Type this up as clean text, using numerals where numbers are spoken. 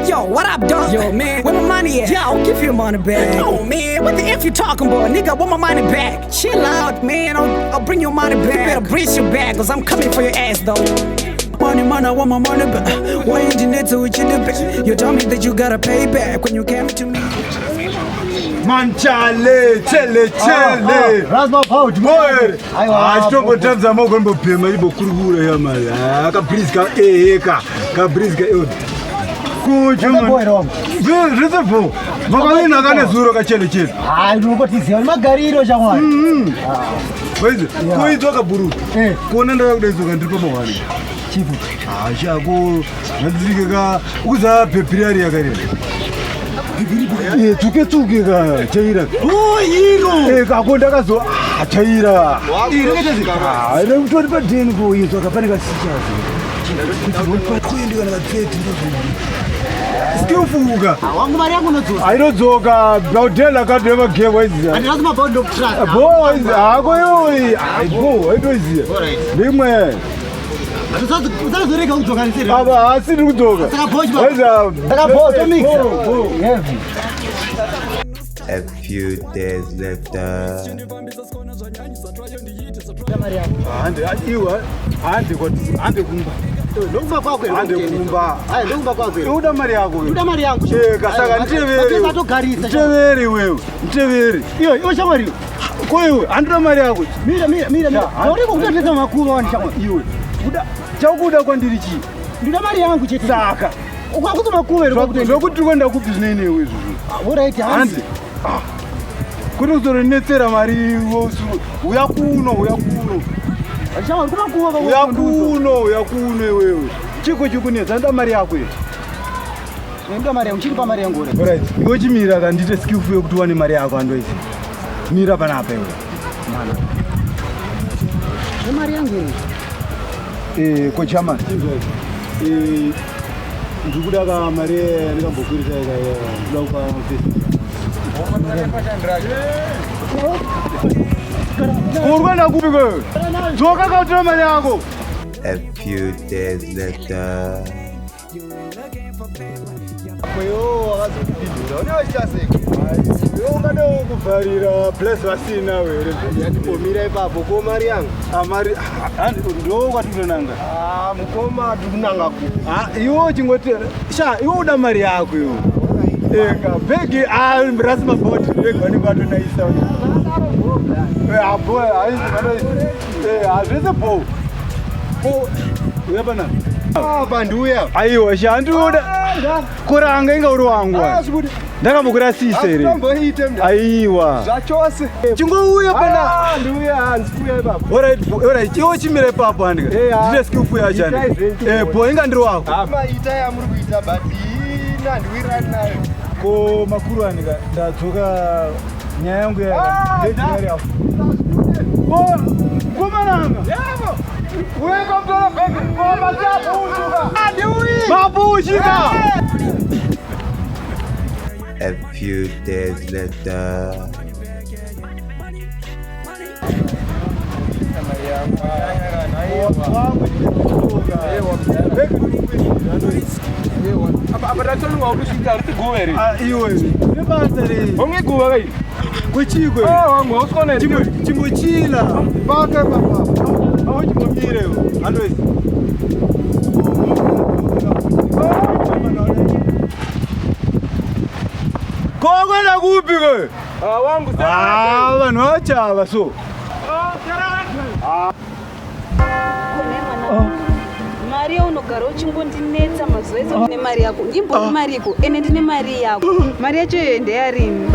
Yo, what up, dog? Yo, man, where my money at? Yo, I'll give you money back. Oh, man, what the F you talking about? Nigga, want my money back? Chill out, man, I'll bring your money back. You better brace your back, cause I'm coming for your ass, though. Money, man, I want my money back. Why ain't you need to Uchitemba? You told me that you gotta pay back when you came to me. Man, chale. Rasma pouch, boy. I stop at times I'm going to pay my Kuvhara here, man. Capriska, Capriska. Good, you know. Reservoir. Magana gonna zuro kachele. I know what is your Margarito Jawan. Wait, who is talk about? Konanda days of Antipomo. Chief. I shall go. Naziga, who's up, Pepriaria? Tuketuga, Chaira. Oh, hero! Kakondazo, Chaira. I don't know what Dingo is or a panic. Skillful. I don't talk about Della got never gave away. I don't know about the track. Boys, I go. I do it. Big man. I see you dog. A few days later. Chaukuda kwandirichi ndina mari yangu chete saka ukakuzoma kuvero zvokuti kwenda kupi zvine newe izvozvo alright hanzi kuti uzoronetsera mari uya kuno achama kuma kuva uya kuno iwewe chiko chikunetsa nda mari yako nda mari yangu chiri pa mari yangu alright iwe chimira kandite skillful yekuti wane mari yako andoisi mira panapa iwe mana mari yangu kochama ndikuda ka mari ndikambokwirisa ndikuda kupa urwenda kupi kwewe dzoka kautora mari yako. A few days later. Kuvharira place vasina were ndimira ipapo ko mari yangu amari ndo kwatitonanga mukoma tikunanga ku iwo chingoti sha iwo uda mari yako iwo eka begi rasma bot begi wani kwatonaisa abo azvese po uyapana banduya aiwa shanduda kuranga inga uri wangu ndakambokurasisa here aiwa zvachose chingouya pana nduya hanzikuya ipapo alright iwo chimire ipapo andika ndine skillful yachani po inga ndiri wako maita yamuri kuita but ina ndiwirani nayo ko makuru andika ndadzoka nyaya yangu yari kumananga wekamtora bhegi koma mapushika. A few days later. Kokwenda kupi kwe? Wangu vanhu vachava so. Mari yaunogara uchingondinetsa mazuva ese une mari yako. Ndimbori mari yako ene ndine mari yako. Mari yacho iyo ndeyarini.